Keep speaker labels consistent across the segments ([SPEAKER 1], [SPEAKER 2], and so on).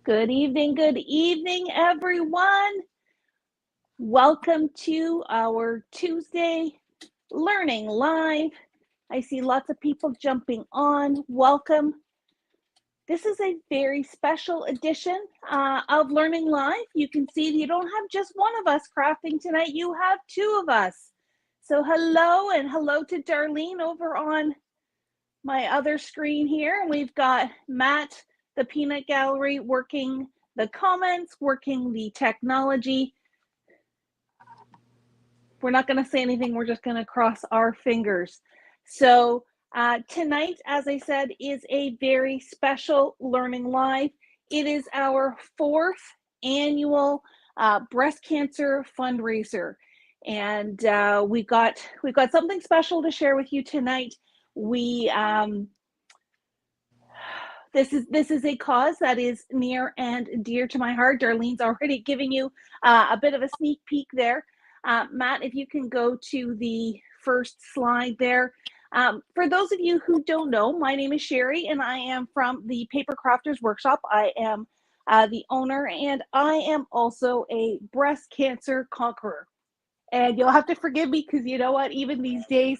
[SPEAKER 1] Good evening, everyone. Welcome to our Tuesday Learning Live. I see lots of people jumping on. Welcome. This is a very special edition of Learning Live. You can see you don't have just one of us crafting tonight, you have two of us. So hello, and hello to Darlene over on my other screen here. We've got Matt, the Peanut Gallery, working the comments, working the technology. We're not going to say anything. We're just going to cross our fingers. So tonight, as I said, is a very special Learning Live. It is our fourth annual breast cancer fundraiser. And we've got something special to share with you tonight. This is a cause that is near and dear to my heart. Darlene's already giving you a bit of a sneak peek there. Matt, if you can go to the first slide there. For those of you who don't know, my name is Sheri, and I am from the Papercrafters Workshop. I am the owner, and I am also a breast cancer conqueror. And you'll have to forgive me because you know what, even these days,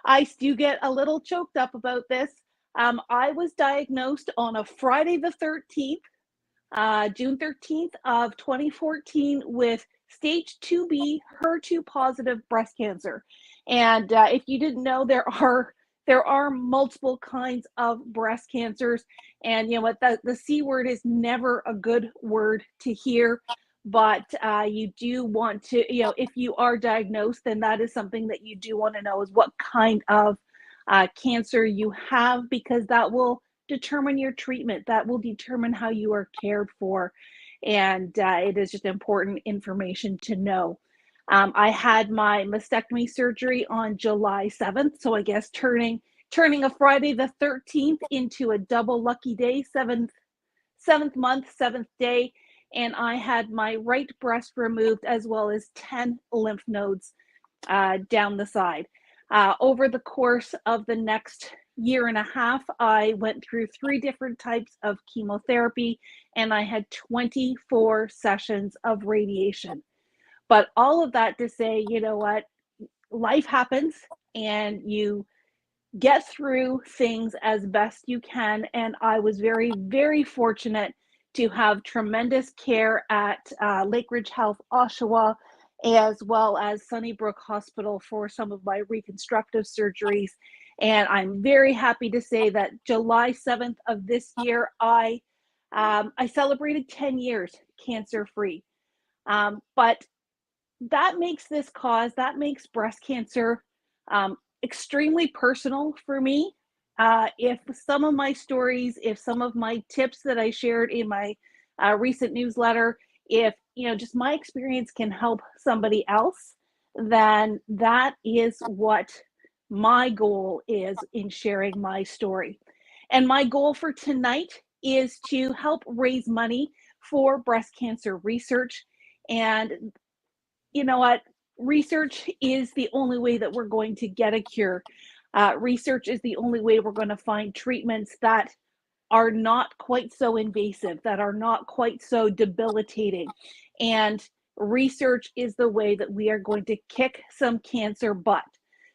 [SPEAKER 1] I do get a little choked up about this. I was diagnosed on a Friday the 13th, June 13th of 2014 with stage 2B HER2 positive breast cancer. And if you didn't know, there are multiple kinds of breast cancers. And you know what, the C word is never a good word to hear. But you do want to, if you are diagnosed, then that is something that you do want to know is what kind of cancer you have, because that will determine your treatment. That will determine how you are cared for. And it is just important information to know. I had my mastectomy surgery on July 7th. So I guess turning a Friday the 13th into a double lucky day, seventh month, seventh day. And I had my right breast removed, as well as 10 lymph nodes down the side. Over the course of the next year and a half, I went through 3 different types of chemotherapy, and I had 24 sessions of radiation. But all of that to say, you know what, life happens and you get through things as best you can. And I was very, very fortunate to have tremendous care at Lake Ridge Health, Oshawa, as well as Sunnybrook Hospital for some of my reconstructive surgeries. And I'm very happy to say that July 7th of this year, I celebrated 10 years cancer-free. But that makes this cause, that makes breast cancer extremely personal for me. If some of my stories, if some of my tips that I shared in my recent newsletter, if just my experience can help somebody else, then that is what my goal is in sharing my story. And my goal for tonight is to help raise money for breast cancer research. And you know what? Research is the only way that we're going to get a cure. Research is the only way we're going to find treatments that are not quite so invasive, that are not quite so debilitating. And research is the way that we are going to kick some cancer butt.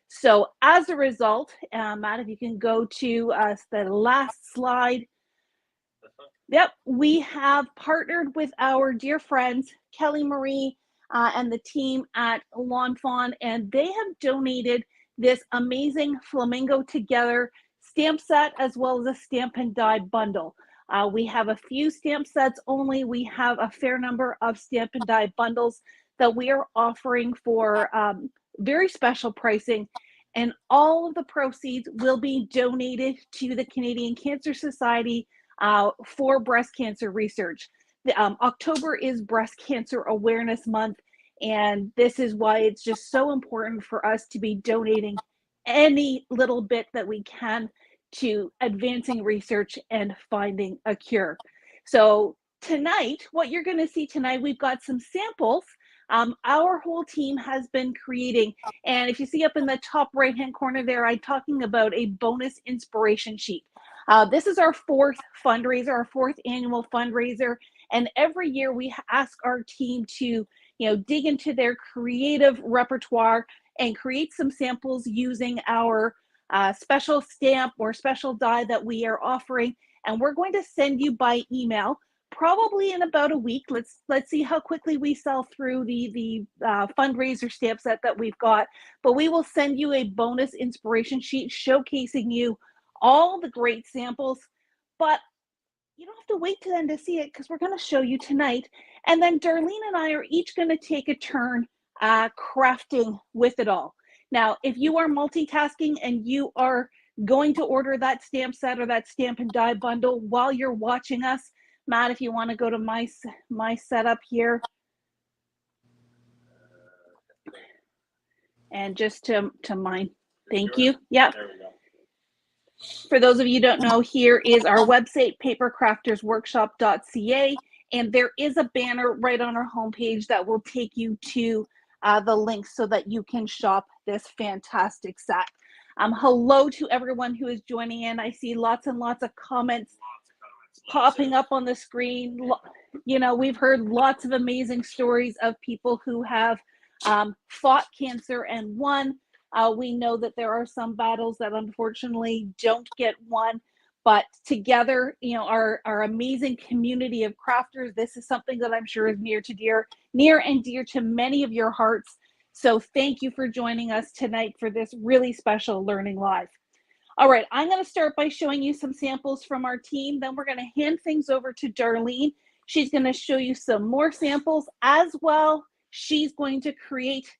[SPEAKER 1] So as a result, Matt, if you can go to the last slide. Yep, we have partnered with our dear friends, Kelly Marie, and the team at Lawn Fawn, and they have donated this amazing Flamingo Together stamp set, as well as a stamp and die bundle. We have a few stamp sets only. We have a fair number of stamp and die bundles that we are offering for very special pricing, and all of the proceeds will be donated to the Canadian Cancer Society for breast cancer research. October is Breast Cancer Awareness Month, and this is why it's just so important for us to be donating any little bit that we can to advancing research and finding a cure. So tonight, what you're going to see tonight, we've got some samples. Our whole team has been creating, and if you see up in the top right hand corner there, I'm talking about a bonus inspiration sheet. This is our fourth fundraiser, our fourth annual fundraiser, And every year we ask our team to, dig into their creative repertoire and create some samples using our special stamp or special die that we are offering. And we're going to send you by email probably in about a week. Let's see how quickly we sell through the fundraiser stamp set that we've got. But we will send you a bonus inspiration sheet showcasing you all the great samples. But you don't have to wait to then to see it, because we're going to show you tonight. And then Darlene and I are each going to take a turn crafting with it all. Now, if you are multitasking and you are going to order that stamp set or that stamp and die bundle while you're watching us, Matt, if you want to go to my setup here. And just to mine. Thank you. Yep. There we go. For those of you who don't know, here is our website, papercraftersworkshop.ca, and there is a banner right on our homepage that will take you to the link so that you can shop this fantastic set. Hello to everyone who is joining in. I see lots and lots of comments popping up on the screen. We've heard lots of amazing stories of people who have fought cancer and won. We know that there are some battles that unfortunately don't get won, but together, our amazing community of crafters, this is something that I'm sure is near and dear to many of your hearts. So thank you for joining us tonight for this really special Learning Live. All right, I'm going to start by showing you some samples from our team. Then we're going to hand things over to Darlene. She's going to show you some more samples as well. She's going to create.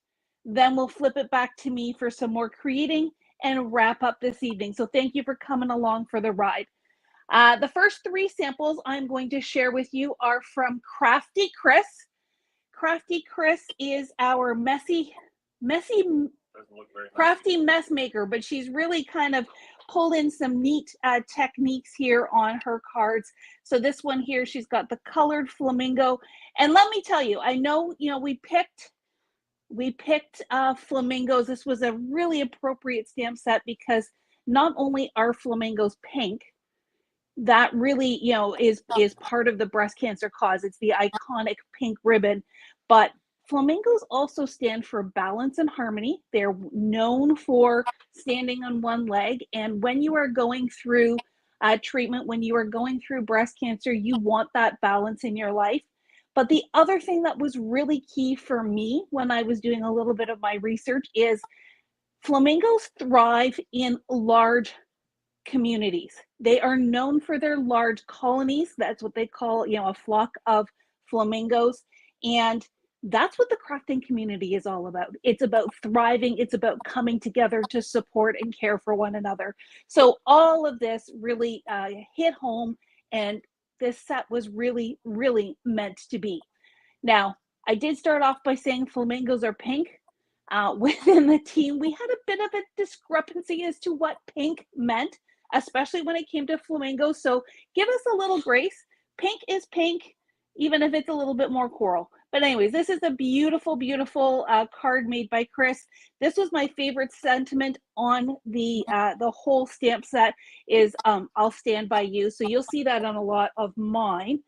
[SPEAKER 1] Then we'll flip it back to me for some more creating and wrap up this evening. So thank you for coming along for the ride. The first three samples I'm going to share with you are from Crafty Chris. Crafty Chris is our messy, crafty mess maker, but she's really kind of pulled in some neat techniques here on her cards. So this one here, she's got the colored flamingo. And let me tell you, I know, we picked flamingos. This was a really appropriate stamp set because not only are flamingos pink, that really, is part of the breast cancer cause. It's the iconic pink ribbon, but flamingos also stand for balance and harmony. They're known for standing on one leg. And when you are going through treatment, when you are going through breast cancer, you want that balance in your life. But the other thing that was really key for me when I was doing a little bit of my research is flamingos thrive in large communities. They are known for their large colonies. That's what they call, a flock of flamingos. And that's what the crafting community is all about. It's about thriving. It's about coming together to support and care for one another. So all of this really hit home, and this set was really, really meant to be. Now, I did start off by saying flamingos are pink. Within the team, we had a bit of a discrepancy as to what pink meant, especially when it came to flamingos. So give us a little grace. Pink is pink, even if it's a little bit more coral. But anyways, this is a beautiful, beautiful card made by Chris. This was my favorite sentiment on the whole stamp set is I'll stand by you. So you'll see that on a lot of mine.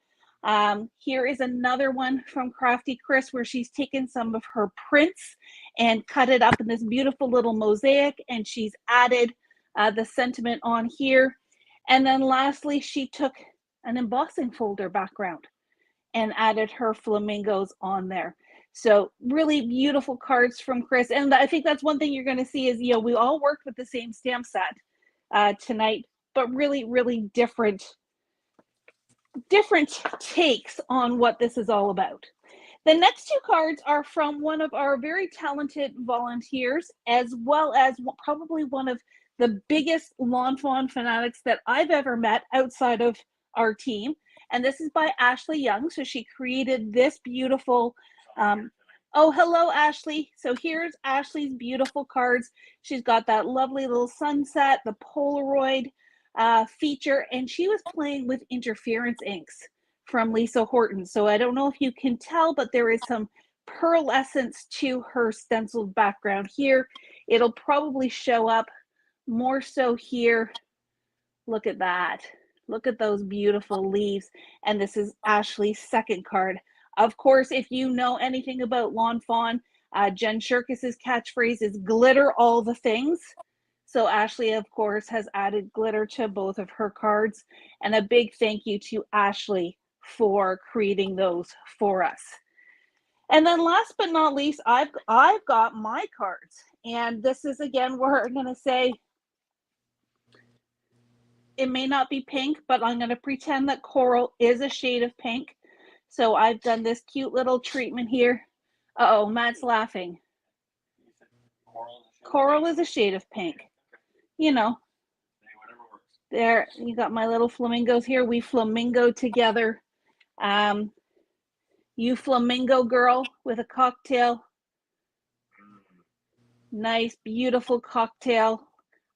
[SPEAKER 1] Here is another one from Crafty Chris where she's taken some of her prints and cut it up in this beautiful little mosaic, and she's added the sentiment on here. And then lastly, she took an embossing folder background and added her flamingos on there. So really beautiful cards from Chris. And I think that's one thing you're going to see is, we all worked with the same stamp set tonight, but really, really different takes on what this is all about. The next two cards are from one of our very talented volunteers, as well as probably one of the biggest Lawn Fawn fanatics that I've ever met outside of our team. And this is by Ashley Young. So she created this beautiful, oh, hello, Ashley. So here's Ashley's beautiful cards. She's got that lovely little sunset, the Polaroid feature, and she was playing with interference inks from Lisa Horton. So I don't know if you can tell, but there is some pearlescence to her stenciled background here. It'll probably show up more so here. Look at that. Look at those beautiful leaves. And this is Ashley's second card. Of course, if you know anything about Lawn Fawn, Jen Shirkis's catchphrase is glitter all the things. So Ashley, of course, has added glitter to both of her cards. And a big thank you to Ashley for creating those for us. And then last but not least, I've got my cards. And this is, again, where I'm going to say, it may not be pink, but I'm going to pretend that coral is a shade of pink. So I've done this cute little treatment here. Uh-oh, Matt's laughing. Coral is a shade of pink. You know, there, you got my little flamingos here. We flamingo together. You flamingo girl with a cocktail. Nice, beautiful cocktail.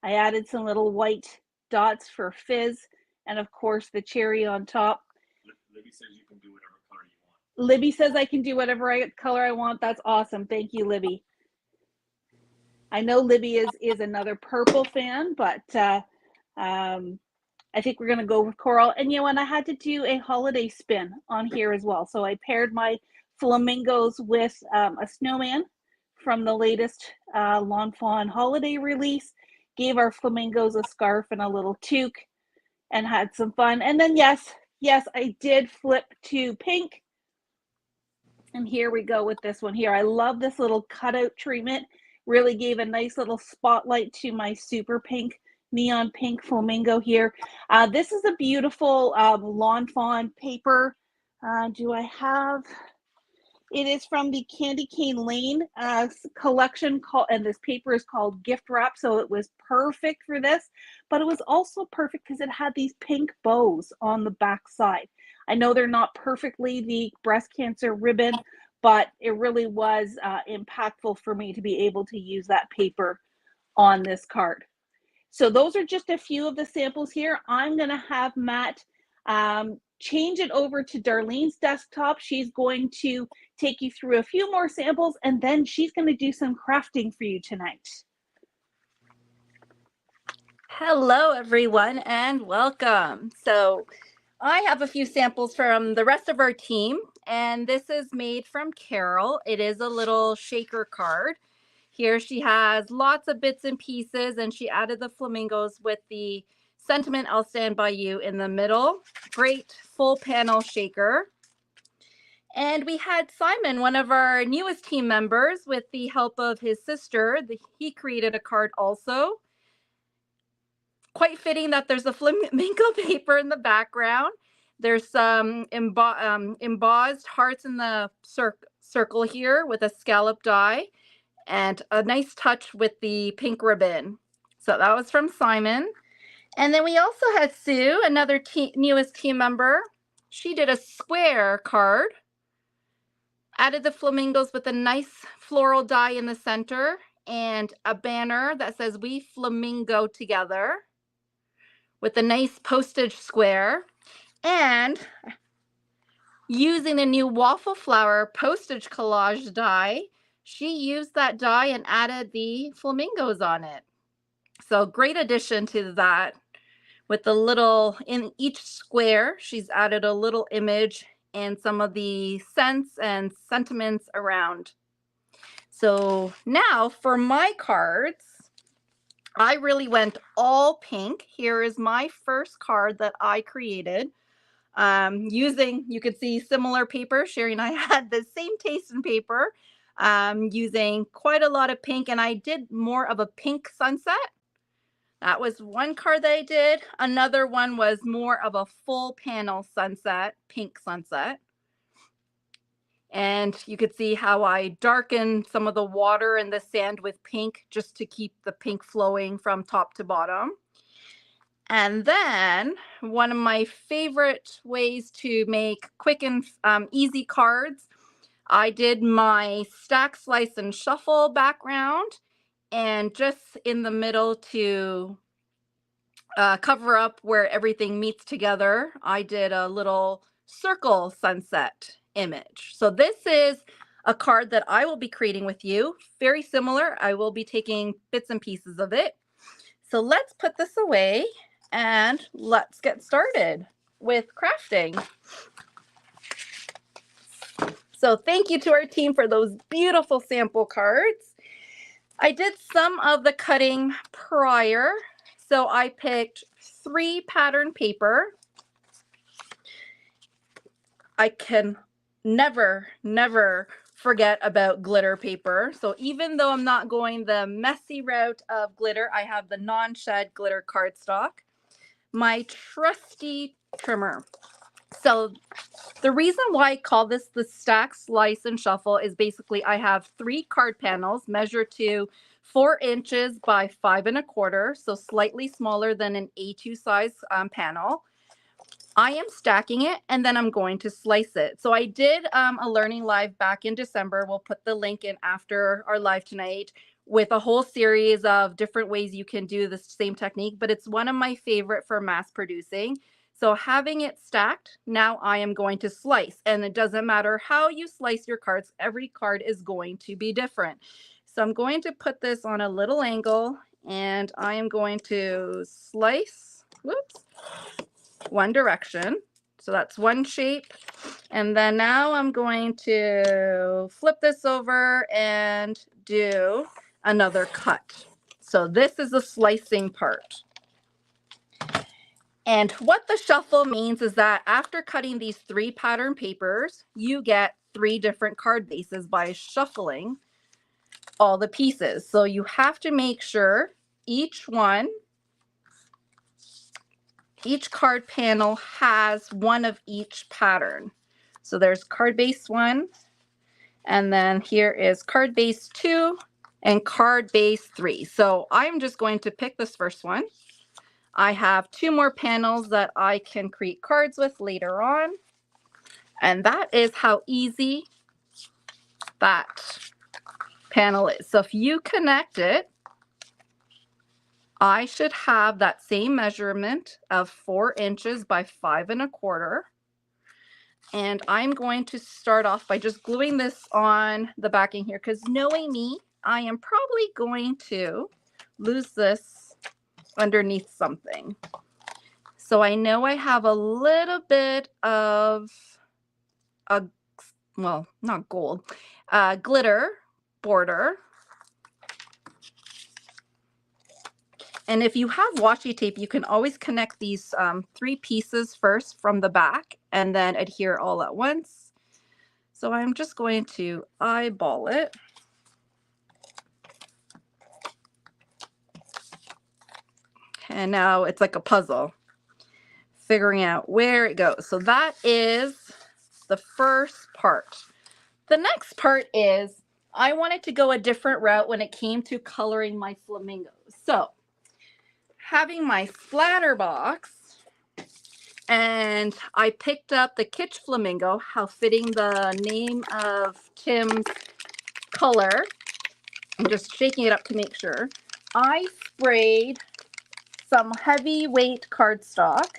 [SPEAKER 1] I added some little white dots for fizz, and of course the cherry on top.
[SPEAKER 2] Libby says you can do whatever color you want.
[SPEAKER 1] Libby says I can do whatever color I want. That's awesome. Thank you, Libby. I know Libby is another purple fan, but I think we're going to go with coral. And you know, and I had to do a holiday spin on here as well. So I paired my flamingos with a snowman from the latest Lawn Fawn holiday release, gave our flamingos a scarf and a little toque, and had some fun. And then yes, I did flip to pink. And here we go with this one here. I love this little cutout treatment. Really gave a nice little spotlight to my super pink, neon pink flamingo here. This is a beautiful Lawn Fawn paper. Do I have... It is from the Candy Cane Lane collection, and this paper is called Gift Wrap, so it was perfect for this, but it was also perfect because it had these pink bows on the back side. I know they're not perfectly the breast cancer ribbon, but it really was impactful for me to be able to use that paper on this card. So those are just a few of the samples here. I'm going to have Matt change it over to Darlene's desktop. She's going to take you through a few more samples, and then she's going to do some crafting for you tonight.
[SPEAKER 3] Hello, everyone, and welcome. So I have a few samples from the rest of our team, and this is made from Carol. It is a little shaker card. Here she has lots of bits and pieces, and she added the flamingos with the sentiment, "I'll stand by you," in the middle. Great full panel shaker. And we had Simon, one of our newest team members, with the help of his sister. He created a card also. Quite fitting that there's a flamingo paper in the background. There's some embossed hearts in the circle here with a scallop die, and a nice touch with the pink ribbon. So that was from Simon. And then we also had Sue, another newest team member. She did a square card, added the flamingos with a nice floral die in the center, and a banner that says "We Flamingo Together," with a nice postage square. And using the new waffle flower postage collage die, she used that die and added the flamingos on it. So great addition to that. With the little, in each square, she's added a little image and some of the scents and sentiments around. So now for my cards, I really went all pink. Here is my first card that I created. Using, you could see similar paper. Sheri and I had the same taste in paper, using quite a lot of pink, and I did more of a pink sunset. That was one card that I did. Another one was more of a full panel sunset, pink sunset. And you could see how I darkened some of the water and the sand with pink just to keep the pink flowing from top to bottom. And then one of my favorite ways to make quick and easy cards, I did my stack, slice, and shuffle background, and just in the middle to cover up where everything meets together, I did a little circle sunset image. So this is a card that I will be creating with you. Very similar. I will be taking bits and pieces of it. So let's put this away and let's get started with crafting. So thank you to our team for those beautiful sample cards. I did some of the cutting prior. So I picked 3 pattern paper. I can never forget about glitter paper. So even though I'm not going the messy route of glitter, I have the non-shed glitter cardstock, my trusty trimmer. So the reason why I call this the stack, slice, and shuffle is basically I have 3 card panels measured to 4 inches by 5 1/4, so slightly smaller than an A2 size panel. I am stacking it and then I'm going to slice it. So I did a learning live back in December. We'll put the link in after our live tonight with a whole series of different ways you can do the same technique, but it's one of my favorite for mass producing. So having it stacked, now I am going to slice, and it doesn't matter how you slice your cards. Every card is going to be different. So I'm going to put this on a little angle and I am going to slice, whoops, one direction. So that's one shape. And then now I'm going to flip this over and do another cut. So this is the slicing part. And what the shuffle means is that after cutting these 3 pattern papers, you get 3 different card bases by shuffling all the pieces. So you have to make sure each card panel has one of each pattern. So there's card base 1, and then here is card base 2 and card base 3. So I'm just going to pick this first one. I have 2 more panels that I can create cards with later on. And that is how easy that panel is. So if you connect it, I should have that same measurement of 4 inches by 5 1/4. And I'm going to start off by just gluing this on the backing here, because knowing me, I am probably going to lose this underneath something. So I know I have a little bit of well, not gold, glitter border. And if you have washi tape, you can always connect these 3 pieces first from the back and then adhere all at once. So I'm just going to eyeball it. And now it's like a puzzle, figuring out where it goes. So that is the first part. The next part is I wanted to go a different route when it came to coloring my flamingos. So having my splatter box, and I picked up the Kitsch Flamingo, how fitting the name of Tim's color. I'm just shaking it up to make sure. I sprayed some heavyweight cardstock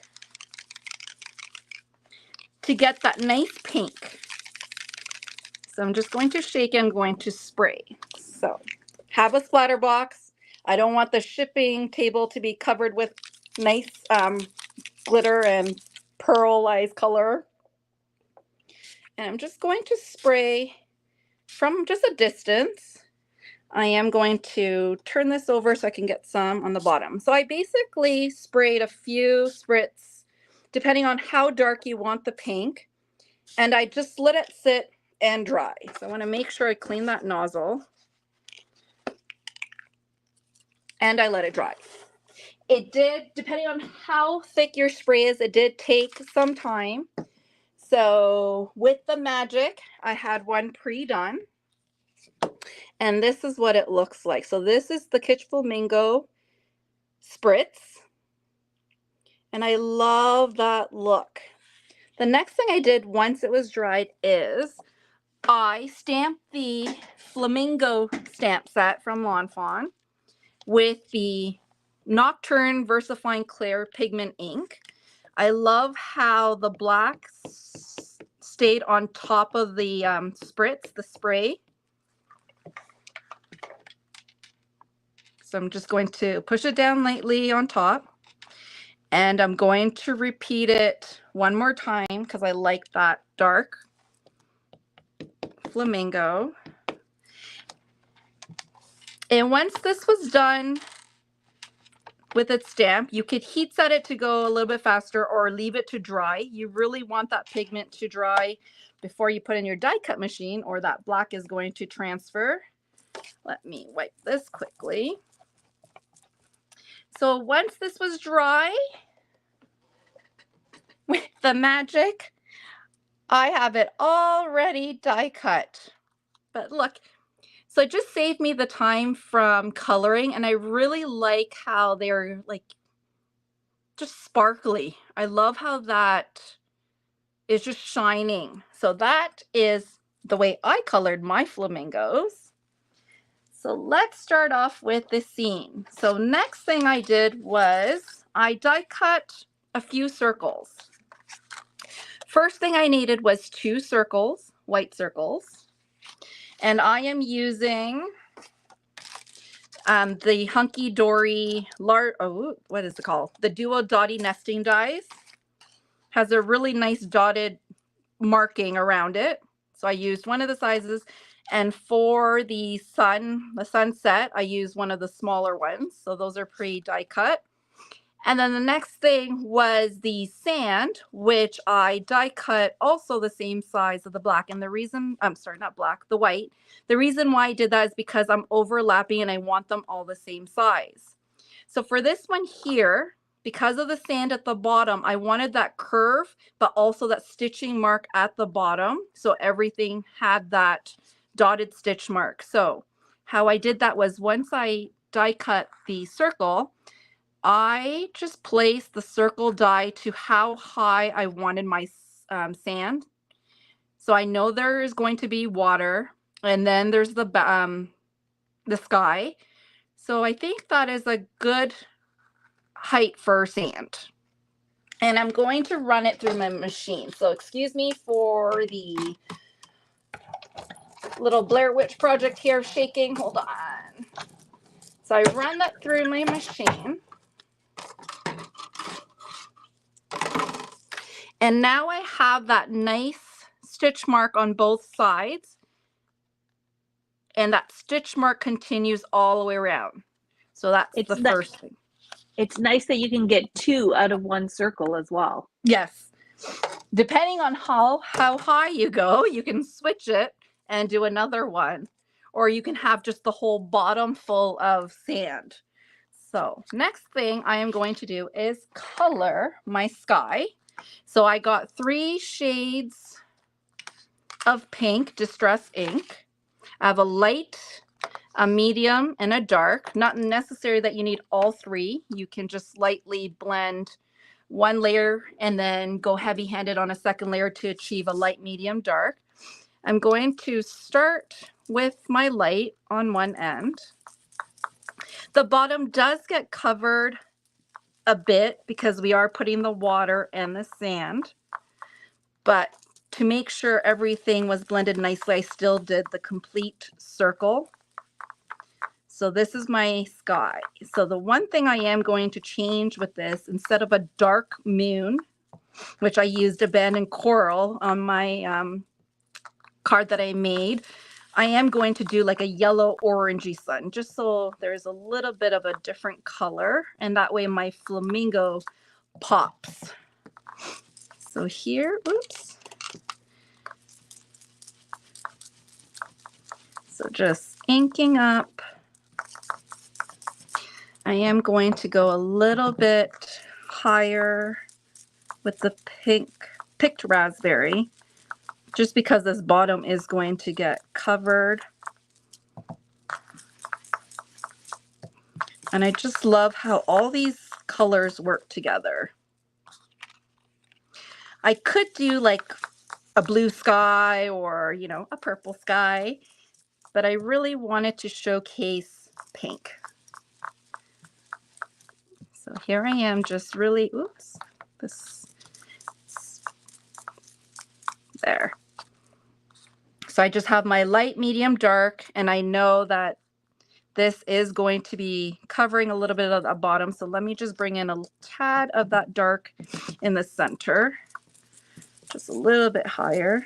[SPEAKER 3] to get that nice pink. So I'm just going to shake and I'm going to spray. So have a splatter box. I don't want the shipping table to be covered with nice glitter and pearlized color. And I'm just going to spray from just a distance. I am going to turn this over so I can get some on the bottom. So I basically sprayed a few spritz, depending on how dark you want the pink. And I just let it sit and dry. So I want to make sure I clean that nozzle. And I let it dry. It did, depending on how thick your spray is, it did take some time. So with the magic, I had one pre-done. And this is what it looks like. So this is the Kitsch Flamingo spritz. And I love that look. The next thing I did once it was dried is I stamped the Flamingo stamp set from Lawn Fawn with the Nocturne VersaFine Clear Pigment ink. I love how the black stayed on top of the spritz, the spray. So I'm just going to push it down lightly on top. And I'm going to repeat it one more time because I like that dark flamingo. And once this was done with its stamp, you could heat set it to go a little bit faster or leave it to dry. You really want that pigment to dry before you put in your die cut machine, or that black is going to transfer. Let me wipe this quickly. So once this was dry, with the magic, I have it already die cut. But look, so it just saved me the time from coloring, and I really like how they're like just sparkly. I love how that is just shining. So that is the way I colored my flamingos. So let's start off with the scene. So next thing I did was I die cut a few circles. First thing I needed was 2 circles, white circles. And I am using the Hunky Dory, what is it called? The Duo Dotty Nesting Dies. Has a really nice dotted marking around it. So I used one of the sizes. And for the sunset, I used one of the smaller ones. So those are pre-die cut. And then the next thing was the sand, which I die cut also the same size of the black. And the reason, I'm sorry, not black, the white. The reason why I did that is because I'm overlapping and I want them all the same size. So for this one here, because of the sand at the bottom, I wanted that curve, but also that stitching mark at the bottom. So everything had that dotted stitch mark. So how I did that was once I die cut the circle, I just placed the circle die to how high I wanted my sand. So I know there is going to be water, and then there's the sky. So I think that is a good height for sand. And I'm going to run it through my machine. So excuse me for the little Blair Witch Project here shaking. Hold on. So I run that through my machine. And now I have that nice stitch mark on both sides. And that stitch mark continues all the way around. So that's the first thing.
[SPEAKER 1] It's nice that you can get 2 out of 1 circle as well.
[SPEAKER 3] Yes. Depending on how high you go, you can switch it and do another one. Or you can have just the whole bottom full of sand. So next thing I am going to do is color my sky. So I got 3 shades of pink Distress ink. I have a light, a medium, and a dark. Not necessary that you need all 3. You can just lightly blend one layer and then go heavy-handed on a second layer to achieve a light, medium, dark. I'm going to start with my light on one end. The bottom does get covered a bit because we are putting the water and the sand, but to make sure everything was blended nicely, I still did the complete circle. So this is my sky. So the one thing I am going to change with this, instead of a dark moon, which I used abandoned coral on my card that I made, I am going to do like a yellow orangey sun, just so there's a little bit of a different color, and that way my flamingo pops. So here, oops. So just inking up. I am going to go a little bit higher with the picked raspberry, just because this bottom is going to get covered. And I just love how all these colors work together. I could do like a blue sky or, you know, a purple sky, but I really wanted to showcase pink. So here I am just really, oops, there. So I just have my light, medium, dark, and I know that this is going to be covering a little bit of the bottom. So let me just bring in a tad of that dark in the center, just a little bit higher.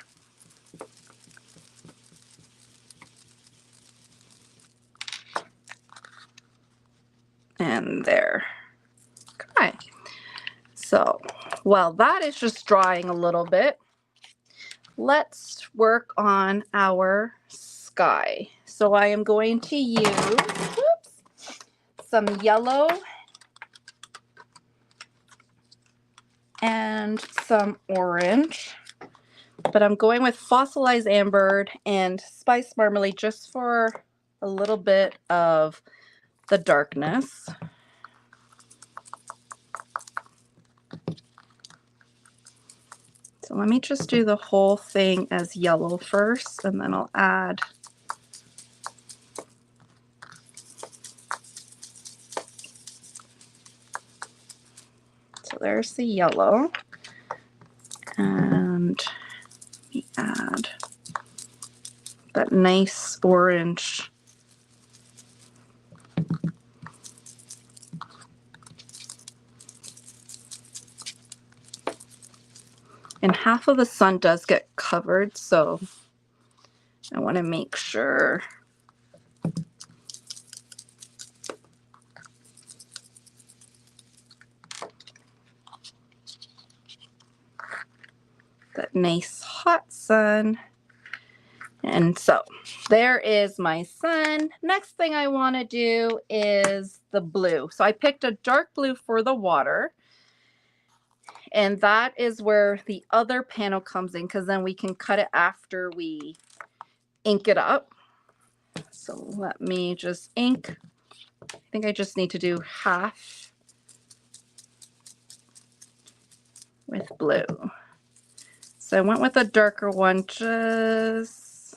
[SPEAKER 3] And there. Okay. So while that is just drying a little bit, let's work on our sky. So I am going to use some yellow and some orange, but I'm going with fossilized amber and spice marmalade just for a little bit of the darkness. So let me just do the whole thing as yellow first, and then I'll add so there's the yellow, and let me add that nice orange. And half of the sun does get covered, so I want to make sure that nice hot sun. And so there is my sun. Next thing I want to do is the blue. So I picked a dark blue for the water. And that is where the other panel comes in, because then we can cut it after we ink it up. So let me just ink. I think I just need to do half with blue. So I went with a darker one just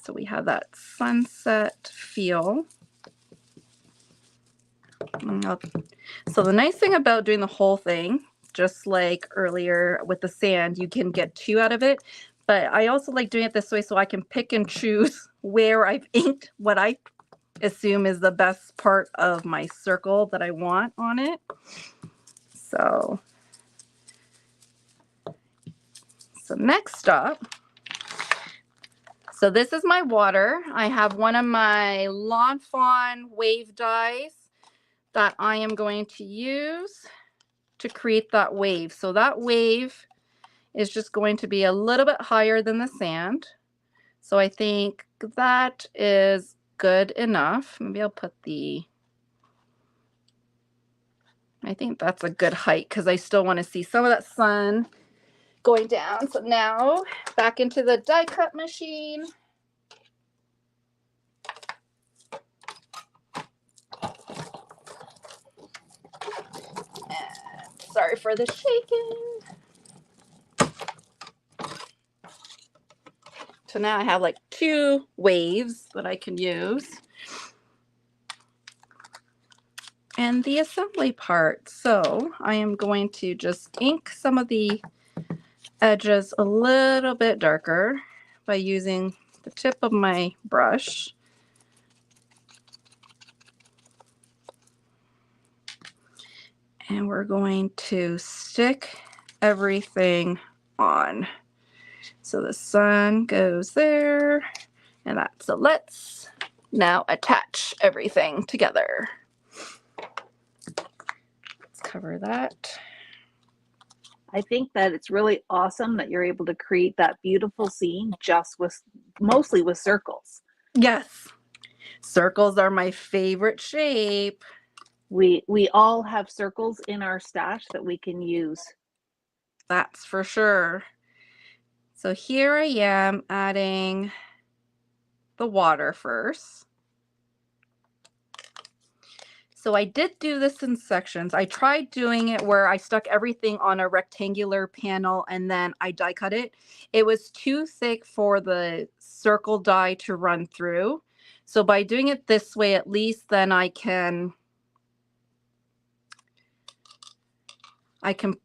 [SPEAKER 3] so we have that sunset feel. So the nice thing about doing the whole thing, just like earlier with the sand, you can get 2 out of it. But I also like doing it this way so I can pick and choose where I've inked what I assume is the best part of my circle that I want on it. So next up, so this is my water. I have one of my Lawn Fawn wave dies that I am going to use to create that wave. So that wave is just going to be a little bit higher than the sand. So I think that is good enough. Maybe I'll put I think that's a good height because I still want to see some of that sun going down. So now back into the die cut machine. And sorry for the shaking. So now I have like 2 waves that I can use. And the assembly part. So I am going to just ink some of the edges a little bit darker by using the tip of my brush. And we're going to stick everything on. So the sun goes there and that. So let's now attach everything together. Let's cover that.
[SPEAKER 1] I think that it's really awesome that you're able to create that beautiful scene just with mostly with circles.
[SPEAKER 3] Yes. Circles are my favorite shape.
[SPEAKER 1] We all have circles in our stash that we can use.
[SPEAKER 3] That's for sure. So here I am adding the water first. So I did do this in sections. I tried doing it where I stuck everything on a rectangular panel and then I die cut it. It was too thick for the circle die to run through. So by doing it this way, at least then I can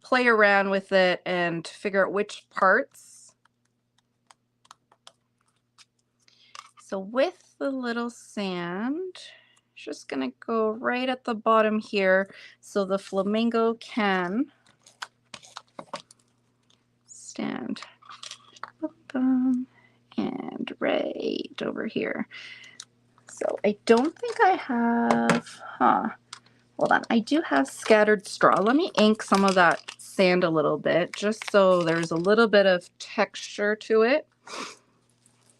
[SPEAKER 3] play around with it and figure out which parts. So with the little sand. Just gonna go right at the bottom here so the flamingo can stand. And right over here. So I don't think I have, hold on. I do have scattered straw. Let me ink some of that sand a little bit just so there's a little bit of texture to it. I'm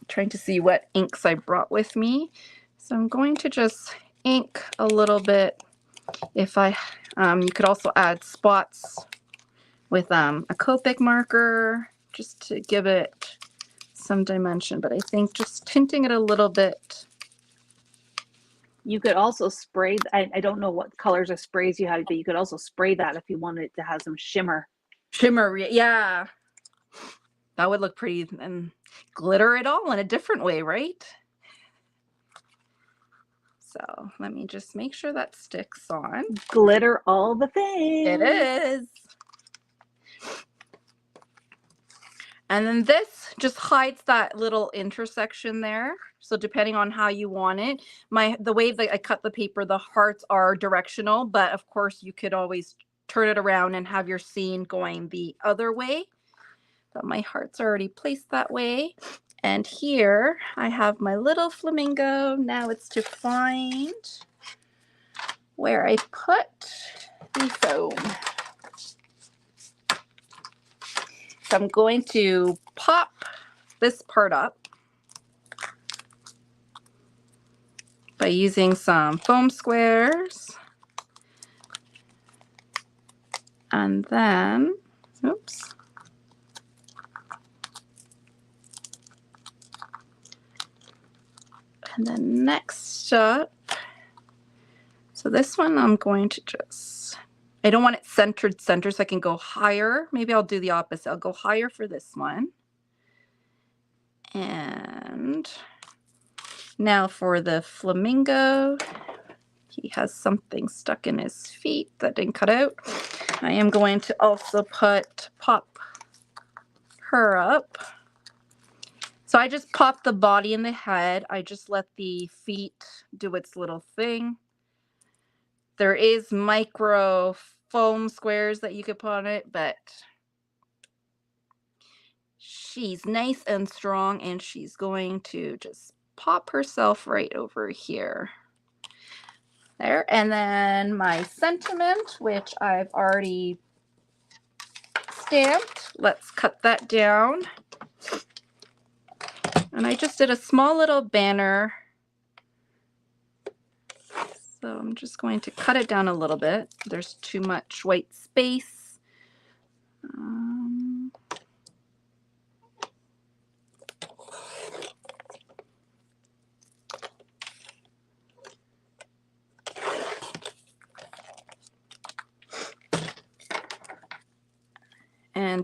[SPEAKER 3] trying to see what inks I brought with me. So I'm going to just ink a little bit. If I, you could also add spots with a Copic marker just to give it some dimension, but I think just tinting it a little bit.
[SPEAKER 1] You could also spray, I don't know what colors or sprays you have, but you could also spray that if you wanted it to have some shimmer.
[SPEAKER 3] Shimmer, yeah. That would look pretty, and glitter it all in a different way, right? So let me just make sure that sticks on.
[SPEAKER 1] Glitter all the things.
[SPEAKER 3] It is. And then this just hides that little intersection there. So depending on how you want it, the way that I cut the paper, the hearts are directional, but of course you could always turn it around and have your scene going the other way. But my heart's already placed that way. And here I have my little flamingo. Now it's to find where I put the foam. So I'm going to pop this part up by using some foam squares. And then, oops. And then next up, so this one I'm going to just, I don't want it centered so I can go higher. Maybe I'll do the opposite. I'll go higher for this one. And now for the flamingo, he has something stuck in his feet that didn't cut out. I am going to also pop her up. So I just popped the body and the head. I just let the feet do its little thing. There is micro foam squares that you could put on it, but she's nice and strong, and she's going to just pop herself right over here. There. And then my sentiment, which I've already stamped. Let's cut that down. And I just did a small little banner. So I'm just going to cut it down a little bit. There's too much white space.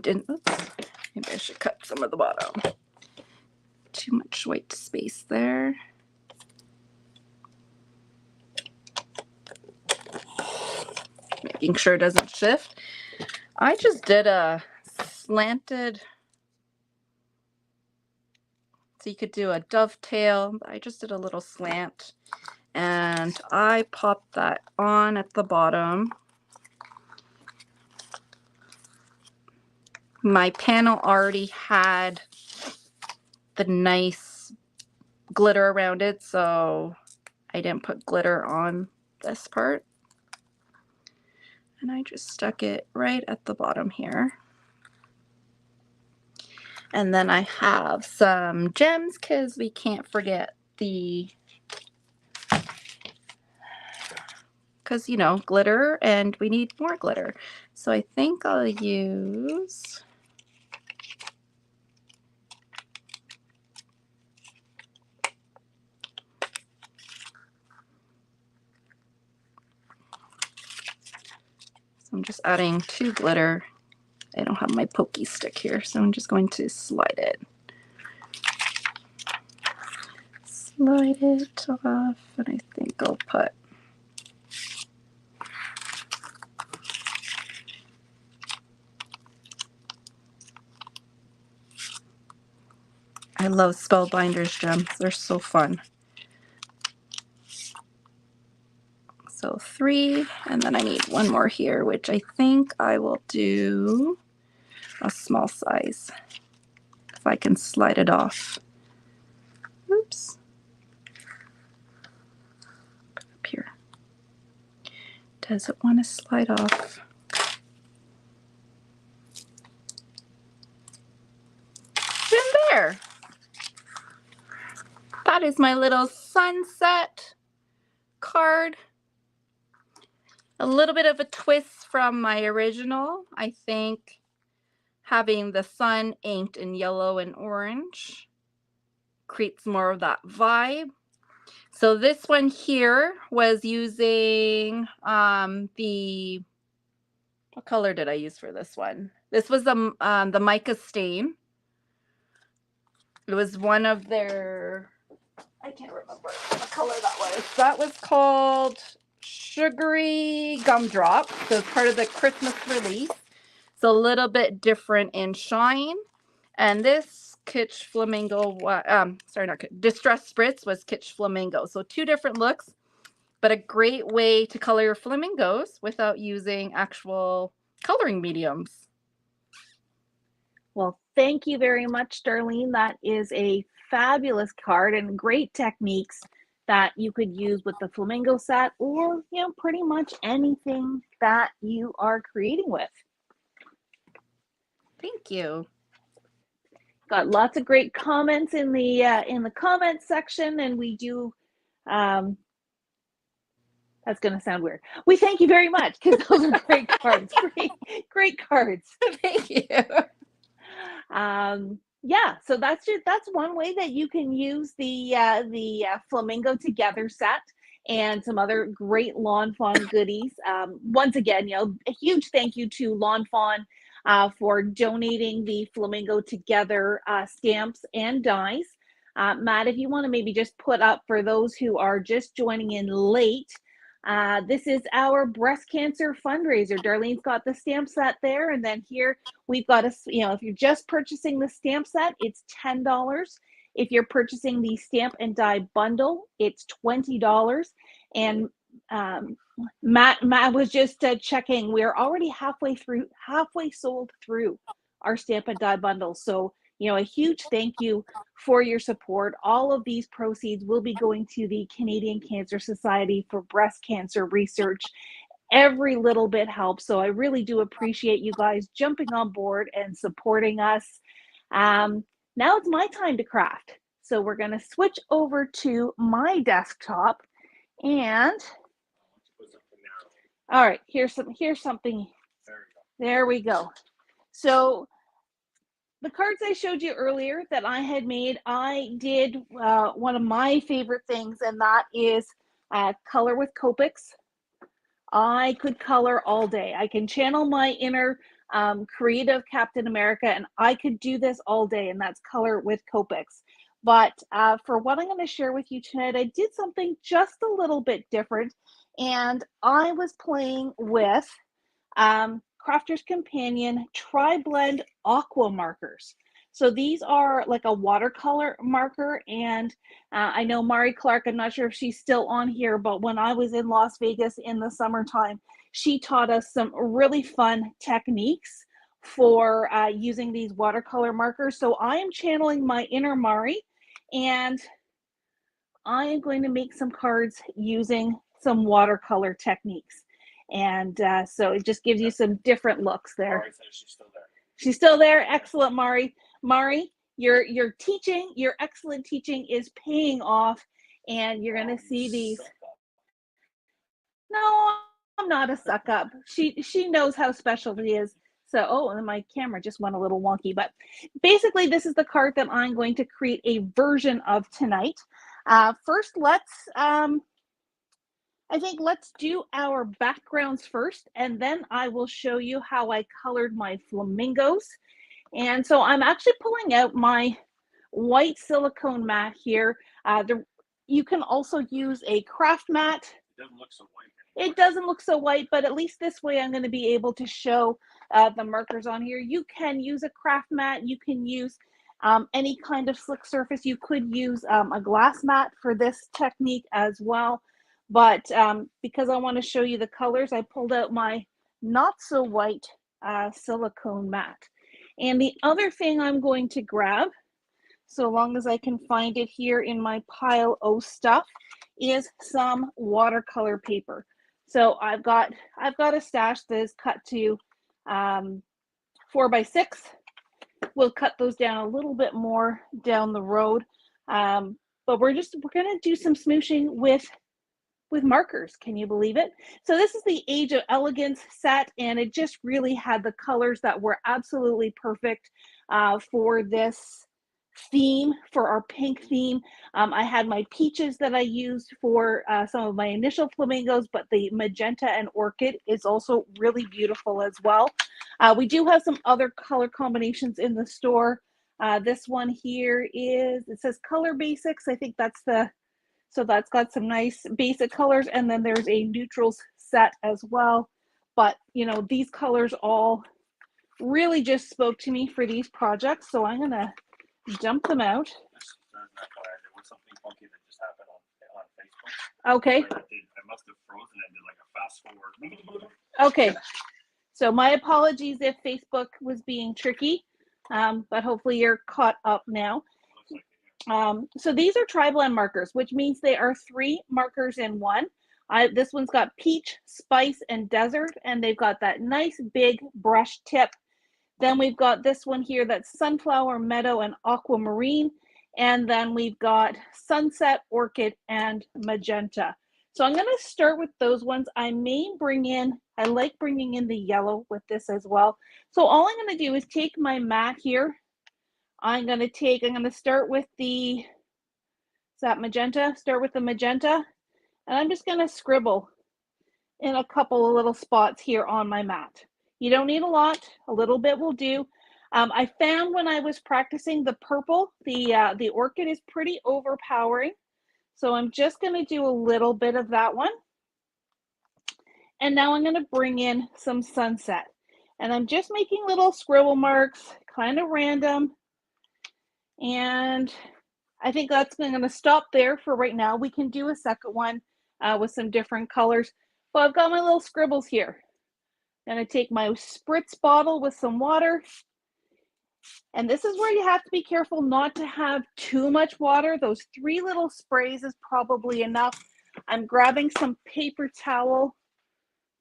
[SPEAKER 3] Oops, maybe I should cut some of the bottom. Too much white space there. Making sure it doesn't shift. I just did a slanted, so you could do a dovetail. I just did a little slant, and I popped that on at the bottom. My panel already had the nice glitter around it, so I didn't put glitter on this part. And I just stuck it right at the bottom here. And then I have some gems because we can't forget because you know, glitter, and we need more glitter. So I think I'll use I'm just adding 2 glitter. I don't have my pokey stick here, so I'm just going to slide it. Slide it off, and I think I'll put I love Spellbinders gems. They're so fun. So 3, and then I need one more here, which I think I will do a small size if I can slide it off. Oops. Up here. Does it want to slide off? In there. That is my little sunset card. A little bit of a twist from my original. I think having the sun inked in yellow and orange creates more of that vibe. So this one here was using the, what color did I use for this one? This was the mica stain. It was one of their, I can't remember what color that was. That was called Sugary Gumdrop. So it's part of the Christmas release. It's a little bit different in shine. And this Kitsch Flamingo, Distress Spritz was Kitsch Flamingo. So 2 different looks, but a great way to color your flamingos without using actual coloring mediums.
[SPEAKER 1] Well, thank you very much, Darlene. That is a fabulous card and great techniques that you could use with the flamingo set, or pretty much anything that you are creating with.
[SPEAKER 3] Thank you.
[SPEAKER 1] Got lots of great comments in the comments section, and we do. That's going to sound weird. We thank you very much, because those are great cards. Great cards.
[SPEAKER 3] Thank you.
[SPEAKER 1] Yeah, so that's one way that you can use the Flamingo Together set and some other great Lawn Fawn goodies. Once again, a huge thank you to Lawn Fawn for donating the Flamingo Together stamps and dies. Matt, if you want to maybe just put up for those who are just joining in late, this is our breast cancer fundraiser. Darlene's got the stamp set there, and then here we've got if you're just purchasing the stamp set, it's $10. If you're purchasing the stamp and die bundle, it's $20. And Matt was just checking. We're already halfway sold through our stamp and die bundle. So a huge thank you for your support. All of these proceeds will be going to the Canadian Cancer Society for Breast Cancer Research. Every little bit helps. So I really do appreciate you guys jumping on board and supporting us. Now it's my time to craft. So we're going to switch over to my desktop, and all right, here's something. There we go. So the cards I showed you earlier that I had made, I did one of my favorite things, and that is color with Copics. I could color all day. I can channel my inner creative Captain America, and I could do this all day, and that's color with Copics. But for what I'm going to share with you tonight, I did something just a little bit different, and I was playing with Crafter's Companion Tri-Blend Aqua markers. So these are like a watercolor marker, and I know Mari Clark, I'm not sure if she's still on here, but when I was in Las Vegas in the summertime, she taught us some really fun techniques for using these watercolor markers. So I am channeling my inner Mari, and I am going to make some cards using some watercolor techniques. And so it just gives you some different looks there.
[SPEAKER 2] Mari says she's still there.
[SPEAKER 1] She's still there. Excellent, Mari. Mari, your teaching, your excellent teaching is paying off, and you're going to see these. No, I'm not a suck up. She knows how special she is. So, oh, and my camera just went a little wonky, but basically this is the card that I'm going to create a version of tonight. First, let's do our backgrounds first, and then I will show you how I colored my flamingos. And so I'm actually pulling out my white silicone mat here. You can also use a craft mat.
[SPEAKER 2] It doesn't look so white.
[SPEAKER 1] It doesn't look so white, but at least this way I'm going to be able to show the markers on here. You can use a craft mat. You can use any kind of slick surface. You could use a glass mat for this technique as well. But because I want to show you the colors, I pulled out my not so white silicone mat. And the other thing I'm going to grab, so long as I can find it here in my pile of stuff, is some watercolor paper. So I've got a stash that is cut to 4x6. We'll cut those down a little bit more down the road, but we're gonna do some smooshing with markers. Can you believe it? So this is the Age of Elegance set, and it just really had the colors that were absolutely perfect for this theme, for our pink theme. I had my peaches that I used for some of my initial flamingos, but the magenta and orchid is also really beautiful as well. We do have some other color combinations in the store. This one here it says Color Basics. I think so that's got some nice basic colors, and then there's a neutrals set as well. But these colors all really just spoke to me for these projects, so I'm gonna dump them out.
[SPEAKER 2] There was something funky that just happened on Facebook.
[SPEAKER 1] Okay.
[SPEAKER 2] I must have frozen and did like a fast forward.
[SPEAKER 1] Okay. So my apologies if Facebook was being tricky, but hopefully you're caught up now. So these are tri-blend markers, which means they are 3 markers in one. This one's got peach, spice, and desert, and they've got that nice big brush tip. Then we've got this one here that's sunflower, meadow, and aquamarine. And then we've got sunset, orchid, and magenta. So I'm going to start with those ones. I like bringing in the yellow with this as well. So all I'm going to do is take my mat here. I'm going to start with is that magenta? Start with the magenta. And I'm just going to scribble in a couple of little spots here on my mat. You don't need a lot, a little bit will do. I found when I was practicing the purple, the orchid is pretty overpowering. So I'm just going to do a little bit of that one. And now I'm going to bring in some sunset. And I'm just making little scribble marks, kind of random. And I think that's going to stop there for right now. We can do a second one with some different colors. But I've got my little scribbles here. I'm going to take my spritz bottle with some water. And this is where you have to be careful not to have too much water. Those 3 little sprays is probably enough. I'm grabbing some paper towel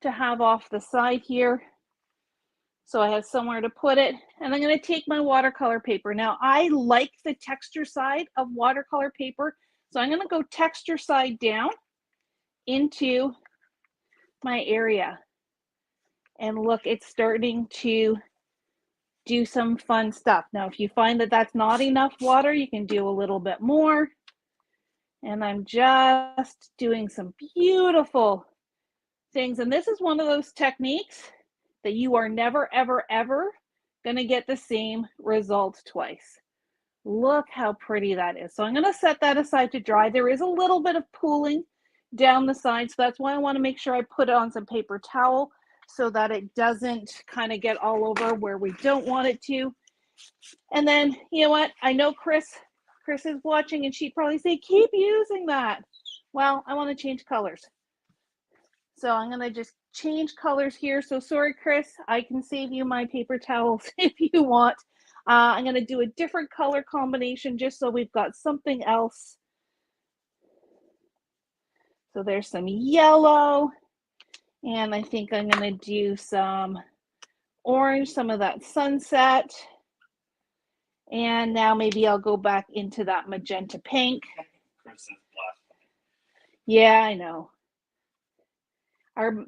[SPEAKER 1] to have off the side here, so I have somewhere to put it. And I'm going to take my watercolor paper. Now, I like the texture side of watercolor paper, so I'm going to go texture side down into my area. And look, it's starting to do some fun stuff. Now, if you find that that's not enough water, you can do a little bit more. And I'm just doing some beautiful things. And this is one of those techniques that you are never, ever, ever going to get the same result twice. Look how pretty that is. So I'm going to set that aside to dry. There is a little bit of pooling down the side, so that's why I want to make sure I put on some paper towel so that it doesn't kind of get all over where we don't want it to. And then, you know what? I know Chris is watching, and she'd probably say, keep using that. Well, I want to change colors. So I'm going to just change colors here. So sorry, Chris, I can save you my paper towels if you want. I'm going to do a different color combination just so we've got something else. So there's some yellow. And I think I'm going to do some orange, some of that sunset. And now maybe I'll go back into that magenta pink. Yeah, I know. Our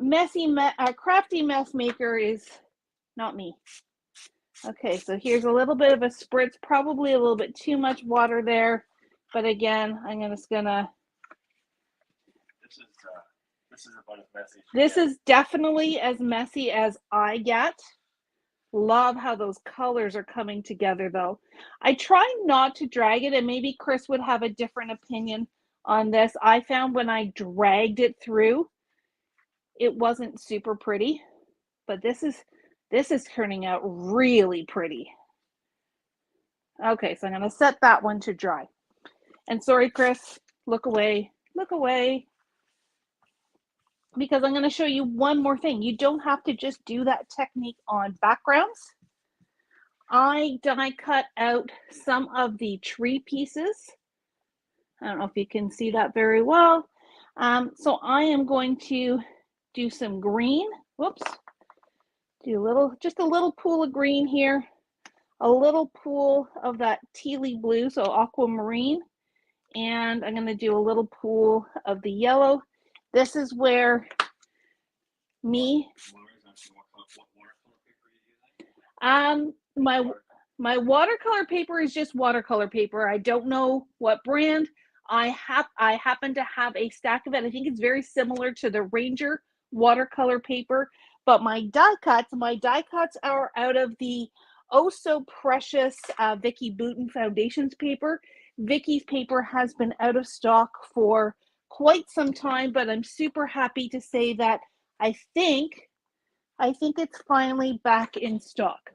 [SPEAKER 1] crafty mess maker is not me. Okay, so here's a little bit of a spritz, probably a little bit too much water there. But again, I'm just gonna.
[SPEAKER 2] This is about as messy.
[SPEAKER 1] This is definitely as messy as I get. Love how those colors are coming together though. I try not to drag it, and maybe Chris would have a different opinion on this. I found when I dragged it through, it wasn't super pretty, but this is turning out really pretty. Okay, so I'm going to set that one to dry. And sorry, Chris, look away, look away. because I'm going to show you one more thing. You don't have to just do that technique on backgrounds. I die cut out some of the tree pieces. I don't know if you can see that very well. So I am going to do some green. Whoops. Do just a little pool of green here. A little pool of that tealy blue, so aquamarine. And I'm going to do a little pool of the yellow. This is where my watercolor paper is just watercolor paper. I don't know what brand. I happen to have a stack of it. I think it's very similar to the Ranger watercolor paper, but my die cuts are out of the oh so precious Vicki Boutin Foundations paper. Vicki's paper has been out of stock for quite some time, but I'm super happy to say that I think it's finally back in stock.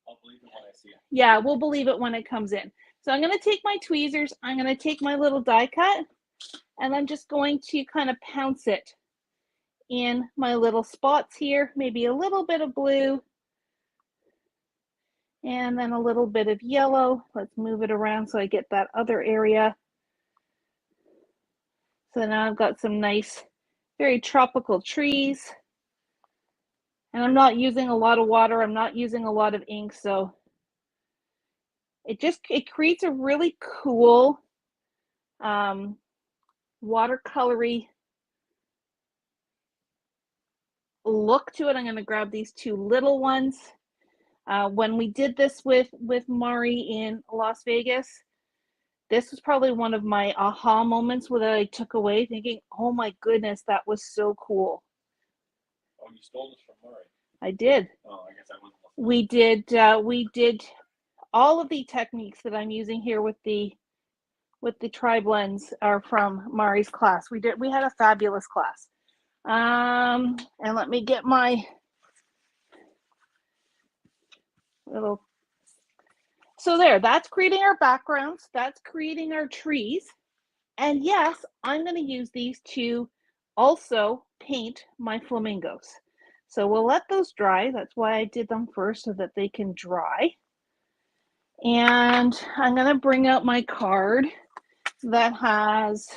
[SPEAKER 2] I'll believe it when I see it.
[SPEAKER 1] Yeah, we'll believe it when it comes in. So I'm going to take my tweezers, I'm going to take my little die cut, and I'm just going to kind of pounce it in my little spots here, maybe a little bit of blue, and then a little bit of yellow. Let's move it around so I get that other area. So now I've got some nice, very tropical trees. And I'm not using a lot of water. I'm not using a lot of ink. So it creates a really cool watercolory look to it. I'm going to grab these two little ones. When we did this with Mari in Las Vegas, this was probably one of my aha moments that I took away thinking, oh my goodness, that was so cool.
[SPEAKER 2] Oh, you stole this from Mari?
[SPEAKER 1] I did.
[SPEAKER 2] Oh, I guess I wasn't listening.
[SPEAKER 1] We did all of the techniques that I'm using here with the tri-blends are from Mari's class. We had a fabulous class. And let me get my little, so there, that's creating our backgrounds, that's creating our trees. And yes, I'm going to use these to also paint my flamingos. So we'll let those dry. That's why I did them first, so that they can dry. And I'm going to bring out my card that has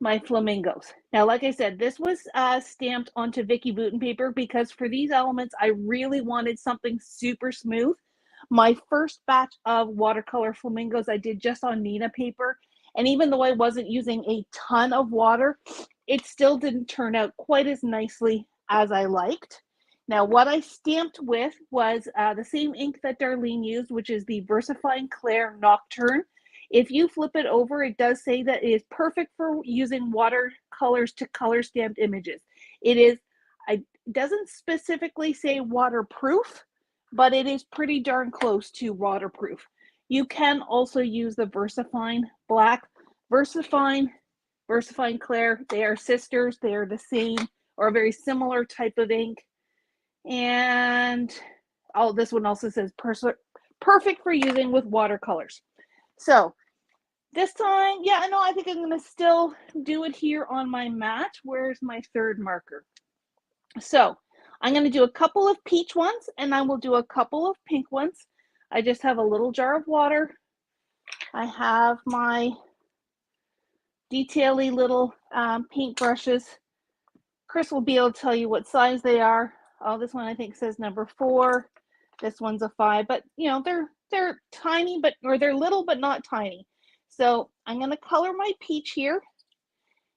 [SPEAKER 1] my flamingos. Now, like I said, this was stamped onto Vicki Boutin paper because for these elements, I really wanted something super smooth. My first batch of watercolor flamingos I did just on Neenah paper. And even though I wasn't using a ton of water, it still didn't turn out quite as nicely as I liked. Now, what I stamped with was the same ink that Darlene used, which is the VersaFine Clair Nocturne. If you flip it over, it does say that it is perfect for using watercolors to color stamped images. It doesn't specifically say waterproof, but it is pretty darn close to waterproof. You can also use the VersaFine Black, VersaFine Clair. They are sisters. They are the same or a very similar type of ink. And this one also says perfect for using with watercolors. So this time, yeah, no, I think I'm going to still do it here on my mat. Where's my third marker? So I'm going to do a couple of peach ones, and I will do a couple of pink ones. I just have a little jar of water. I have my detail-y little paint brushes. Chris will be able to tell you what size they are. Oh, this one I think says number 4. This one's a 5, but you know, they're tiny, or they're little but not tiny. So I'm going to color my peach here.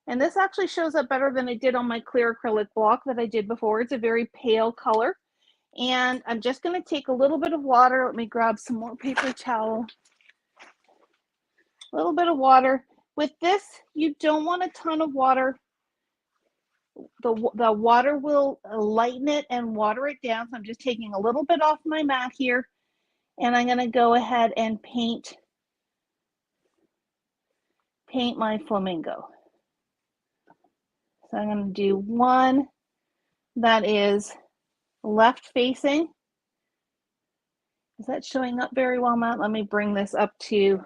[SPEAKER 1] And this actually shows up better than it did on my clear acrylic block that I did before. It's a very pale color. And I'm just going to take a little bit of water. Let me grab some more paper towel. A little bit of water. With this, you don't want a ton of water. The water will lighten it and water it down. So I'm just taking a little bit off my mat here. And I'm going to go ahead and paint my flamingo. So I'm going to do one that is left facing. Is that showing up very well, Matt? Let me bring this up to.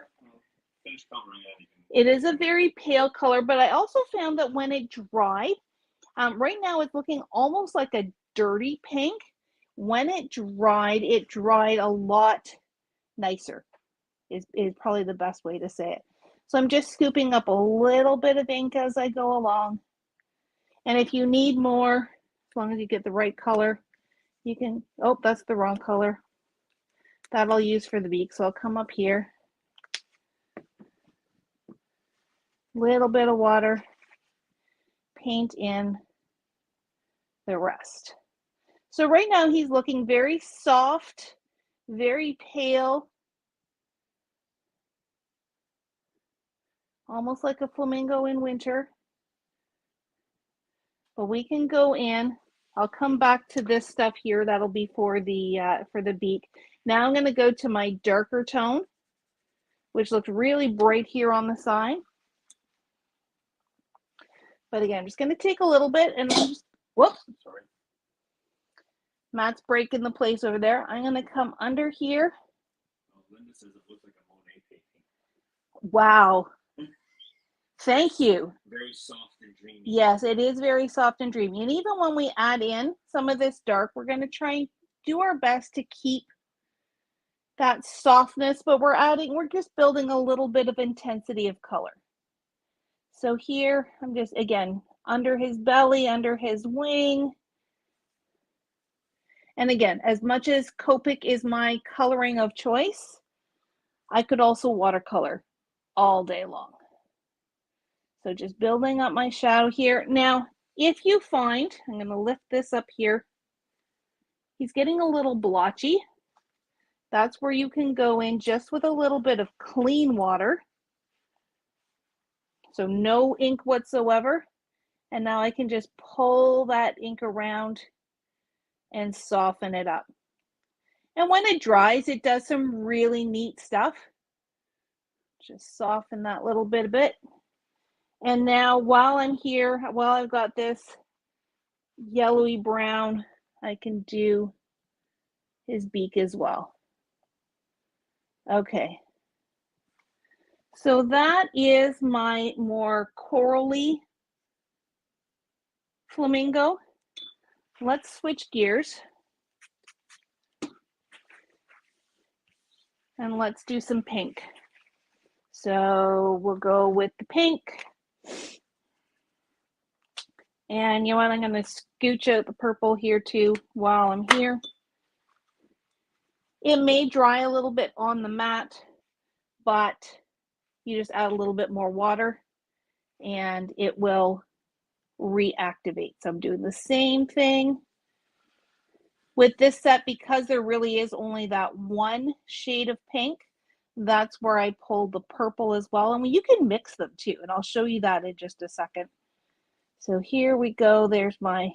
[SPEAKER 2] Finish coloring it. You can
[SPEAKER 1] It is a very pale color, but I also found that when it dried, right now it's looking almost like a dirty pink. When it dried a lot nicer, is probably the best way to say it. So I'm just scooping up a little bit of ink as I go along. And if you need more, as long as you get the right color, you can, oh, that's the wrong color. That I'll use for the beak. So I'll come up here. Little bit of water, paint in the rest. So right now he's looking very soft, very pale, almost like a flamingo in winter. But we can go in. I'll come back to this stuff here. That'll be for the beak. Now I'm going to go to my darker tone, which looks really bright here on the side. But again, I'm just going to take a little bit and then just, whoops.
[SPEAKER 2] Sorry.
[SPEAKER 1] Matt's breaking the place over there. I'm going to come under here.
[SPEAKER 2] Oh, Linda says it looks like a Monet painting.
[SPEAKER 1] Wow. Thank you.
[SPEAKER 2] Very soft and dreamy.
[SPEAKER 1] Yes, it is very soft and dreamy. And even when we add in some of this dark, we're going to try and do our best to keep that softness, but we're just building a little bit of intensity of color. So here, I'm just, again, under his belly, under his wing. And again, as much as Copic is my coloring of choice, I could also watercolor all day long. So just building up my shadow here. Now, if you find, I'm going to lift this up here, he's getting a little blotchy. That's where you can go in just with a little bit of clean water. So no ink whatsoever. And now I can just pull that ink around and soften it up. And when it dries, it does some really neat stuff. Just soften that little bit a bit. And now while I'm here, while I've got this yellowy brown, I can do his beak as well. Okay. So that is my more corally flamingo. Let's switch gears. And let's do some pink. So we'll go with the pink. And you know what, I'm going to scooch out the purple here too while I'm here. It may dry a little bit on the mat, but you just add a little bit more water and it will reactivate. So I'm doing the same thing with this set because there really is only that one shade of pink. That's where I pulled the purple as well. And you can mix them too, and I'll show you that in just a second. So here we go. There's my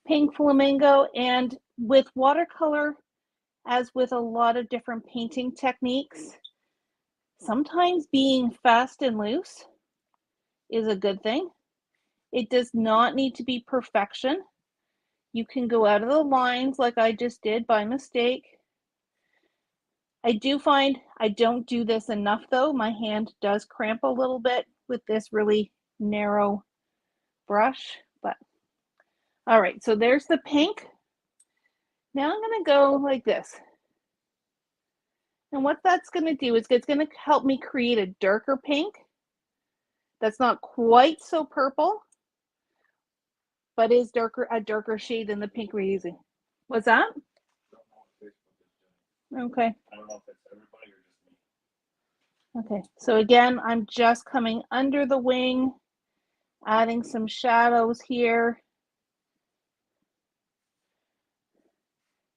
[SPEAKER 1] pink flamingo. And with watercolor, as with a lot of different painting techniques, sometimes being fast and loose is a good thing. It does not need to be perfection. You can go out of the lines like I just did by mistake. I do find I don't do this enough though. My hand does cramp a little bit with this really narrow brush, but all right, so there's the pink. Now I'm going to go like this. And what that's going to do is it's going to help me create a darker pink that's not quite so purple, but is a darker shade than the pink we're using. What's that? Okay.
[SPEAKER 2] I don't know if it's everybody or just me.
[SPEAKER 1] Okay, so again, I'm just coming under the wing, adding some shadows here.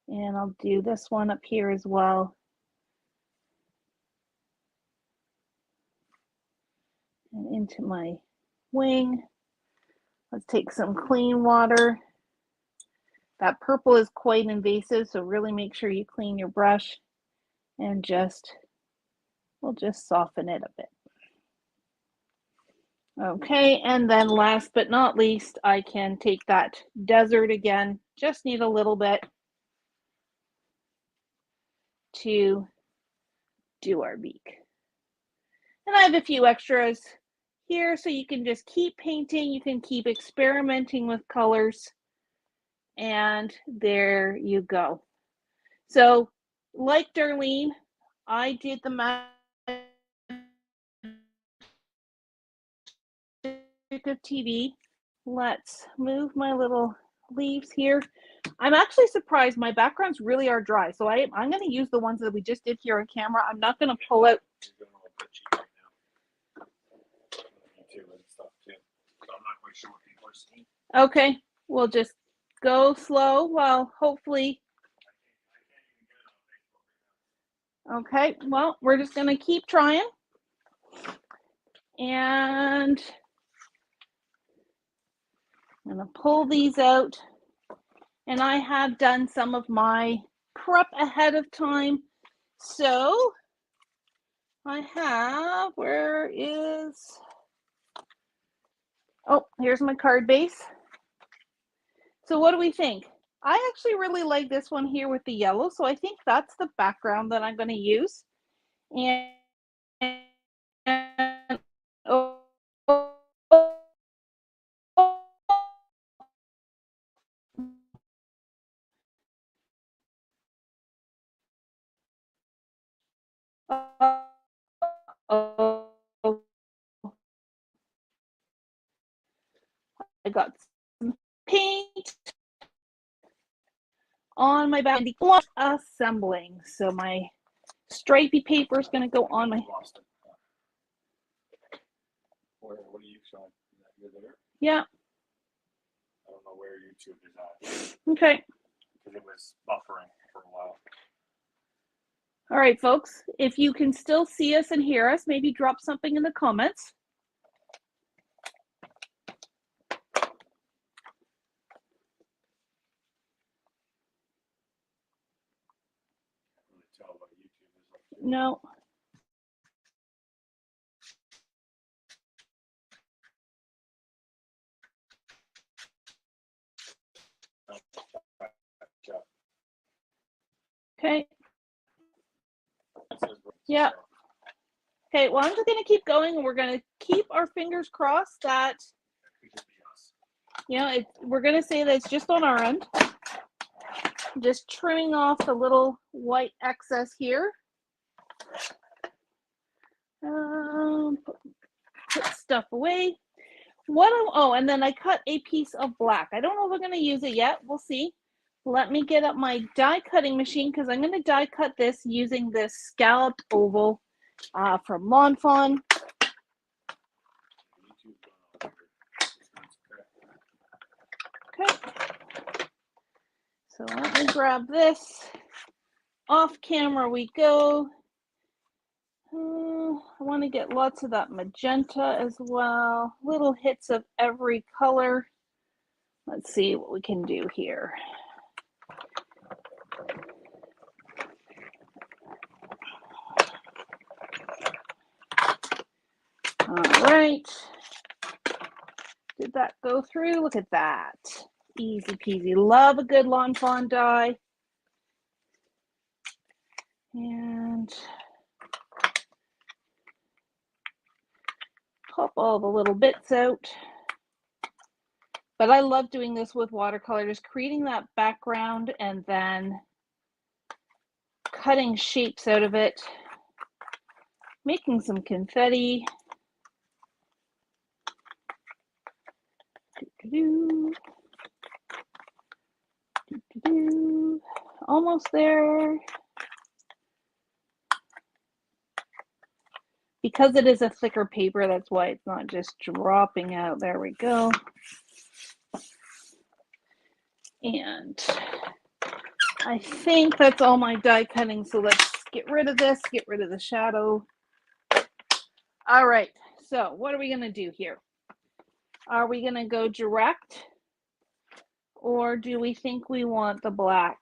[SPEAKER 1] And I'll do this one up here as well. And into my wing. Let's take some clean water. That purple is quite invasive, so really make sure you clean your brush and we'll just soften it a bit. Okay, and then last but not least, I can take that desert again. Just need a little bit to do our beak. And I have a few extras here, so you can just keep painting. You can keep experimenting with colors. And there you go. So, like Darlene, I did the magic of TV. Let's move my little leaves here. I'm actually surprised my backgrounds really are dry. So I'm going to use the ones that we just did here on camera. I'm not going to pull out. Okay, we'll just go slow while hopefully. Okay, well, we're just going to keep trying. And I'm going to pull these out. And I have done some of my prep ahead of time. So I have, where is, oh, here's my card base. So what do we think? I actually really like this one here with the yellow. So I think that's the background that I'm going to use. And oh, I got some paint on my back. Assembling. So my stripy paper is going to go on my.
[SPEAKER 2] What are you showing? You're there?
[SPEAKER 1] Yeah.
[SPEAKER 2] I don't know where YouTube is at.
[SPEAKER 1] Okay.
[SPEAKER 2] Because it was buffering for a while.
[SPEAKER 1] All right, folks. If you can still see us and hear us, maybe drop something in the comments. No. Okay. Yeah. Okay, well, I'm just going to keep going, and we're going to keep our fingers crossed that, you know, we're going to say that it's just on our end. Just trimming off the little white excess here. Put stuff away. Oh, and then I cut a piece of black. I don't know if I'm going to use it yet. We'll see. Let me get up my die cutting machine because I'm going to die cut this using this scalloped oval from Lawn Fawn. Okay. So let me grab this. Off camera we go. I want to get lots of that magenta as well. Little hits of every color. Let's see what we can do here. All right. Did that go through? Look at that. Easy peasy. Love a good Lawn Fawn die. And pop all the little bits out. But I love doing this with watercolor, just creating that background and then cutting shapes out of it, making some confetti. Almost there. Because it is a thicker paper, that's why it's not just dropping out. There we go. And I think that's all my die cutting. So let's get rid of this, get rid of the shadow. All right, so what are we going to do here? Are we going to go direct, or do we think we want the black?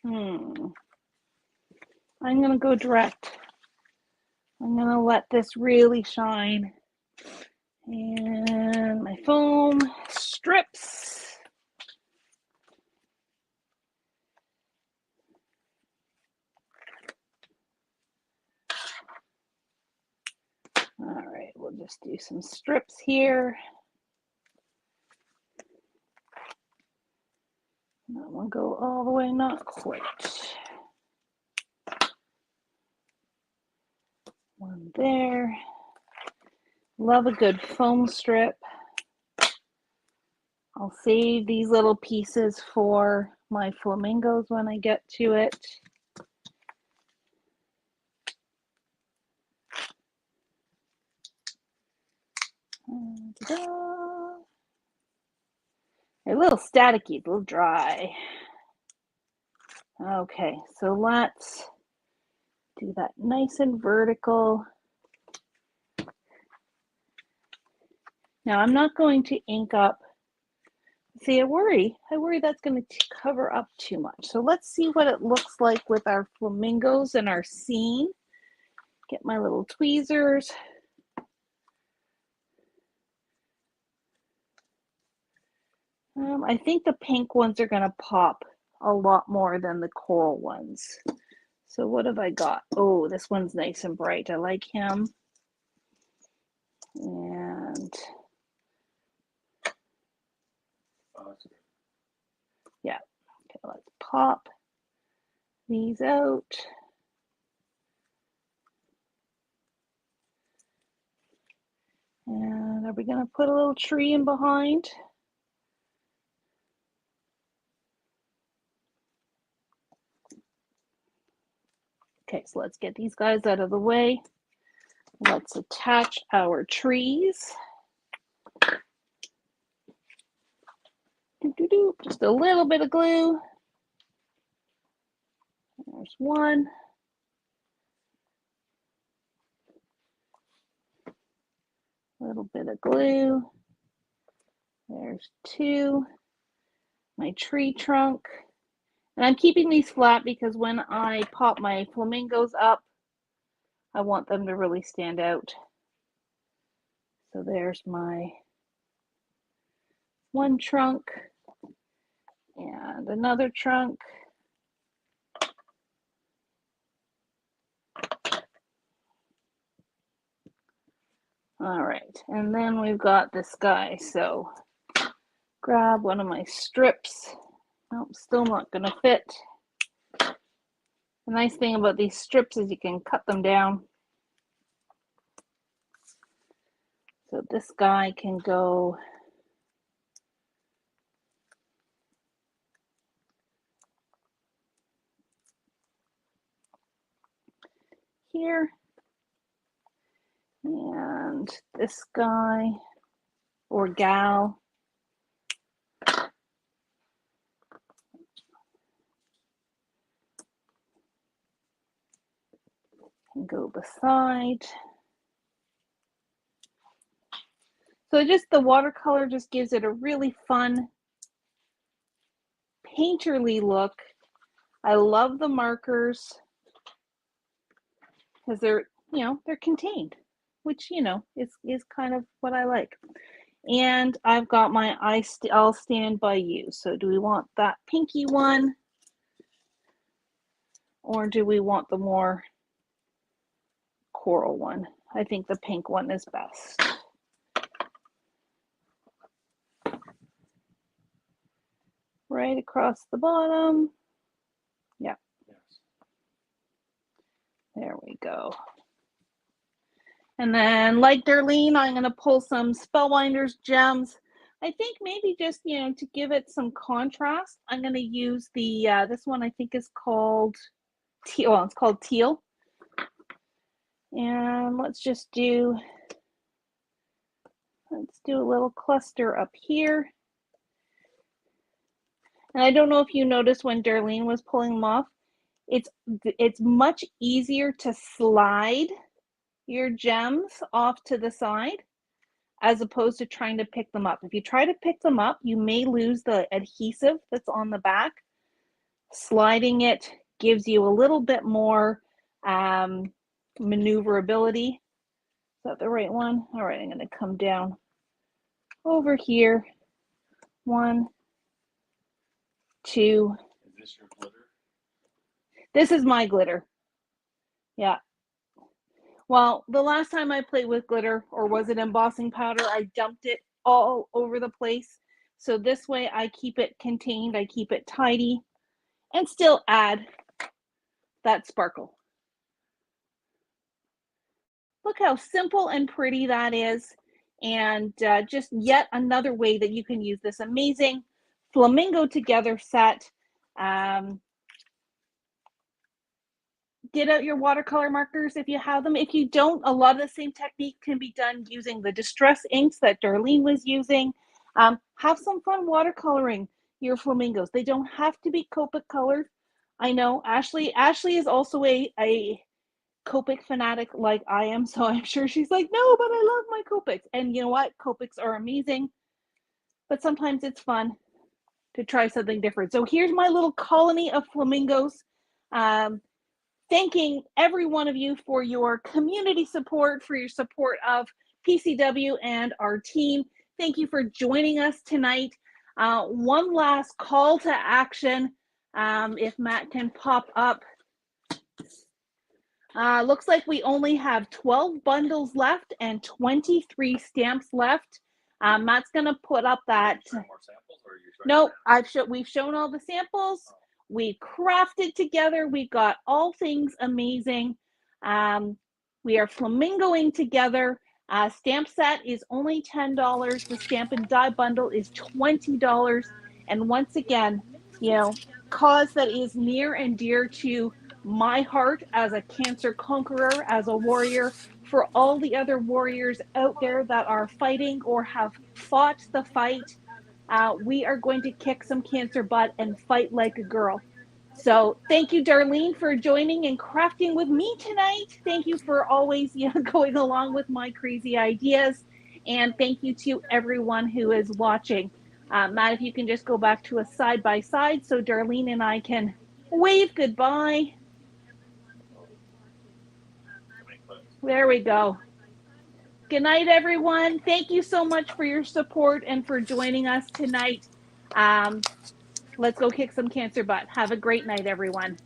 [SPEAKER 1] I'm going to go direct. I'm going to let this really shine. And my foam strips. we'll just do some strips here. That one go all the way, not quite. One there. Love a good foam strip. I'll save these little pieces for my flamingos when I get to it. They're a little staticky, a little dry. Okay, so let's do that nice and vertical. Now I'm not going to ink up. See, I worry that's going to cover up too much. So let's see what it looks like with our flamingos and our scene. Get my little tweezers. I think the pink ones are going to pop a lot more than the coral ones. So what have I got? Oh, this one's nice and bright. I like him. And yeah, okay, let's pop these out. And are we going to put a little tree in behind? Okay, so let's get these guys out of the way. Let's attach our trees. Just a little bit of glue. There's one. A little bit of glue. There's two. My tree trunk. And I'm keeping these flat because when I pop my flamingos up, I want them to really stand out. So there's my one trunk and another trunk. All right, and then we've got this guy. So grab one of my strips. Nope, still not gonna fit. The nice thing about these strips is you can cut them down. So this guy can go here. And this guy or gal can go beside. So just the watercolor just gives it a really fun painterly look. I love the markers because they're, they're contained, which, is kind of what I like. And I've got my I'll stand by you. So do we want that pinky one? Or do we want the more coral one? I think the pink one is best. Right across the bottom. Yeah.
[SPEAKER 2] Yes.
[SPEAKER 1] There we go. And then, like Darlene, I'm going to pull some Spellbinders gems. I think maybe just, to give it some contrast, I'm going to use the, this one I think is called Teal. Well, it's called Teal. And let's do a little cluster up here. And I don't know if you noticed when Darlene was pulling them off, it's much easier to slide your gems off to the side as opposed to trying to pick them up. If you try to pick them up, you may lose the adhesive that's on the back. Sliding it gives you a little bit more maneuverability. Is that the right one? All right, I'm going to come down over here. 1, 2.
[SPEAKER 2] Is this your glitter?
[SPEAKER 1] This is my glitter. Yeah. Well, the last time I played with glitter, or was it embossing powder, I dumped it all over the place. So this way I keep it contained, I keep it tidy, and still add that sparkle. Look how simple and pretty that is. And just yet another way that you can use this amazing flamingo together set. Get out your watercolor markers if you have them. If you don't, a lot of the same technique can be done using the distress inks that Darlene was using. Have some fun watercoloring your flamingos. They don't have to be Copic colored. I know Ashley is also a Copic fanatic like I am, so I'm sure she's like, no, but I love my Copics. And you know what? Copics are amazing, but sometimes it's fun to try something different. So here's my little colony of flamingos. Thanking every one of you for your community support, for your support of PCW and our team. Thank you for joining us tonight. One last call to action, if Matt can pop up. Looks like we only have 12 bundles left and 23 stamps left. Matt's gonna put up that.
[SPEAKER 2] More samples, or
[SPEAKER 1] No, we've shown all the samples. We crafted together. We got all things amazing. We are flamingoing together. Stamp set is only $10. The stamp and die bundle is $20. And once again, you know, cause that is near and dear to my heart as a cancer conqueror, as a warrior, for all the other warriors out there that are fighting or have fought the fight. We are going to kick some cancer butt and fight like a girl. So thank you, Darlene, for joining and crafting with me tonight. Thank you for always going along with my crazy ideas. And thank you to everyone who is watching. Matt, if you can just go back to a side-by-side so Darlene and I can wave goodbye. There we go. Good night, everyone. Thank you so much for your support and for joining us tonight. Let's go kick some cancer butt. Have a great night, everyone.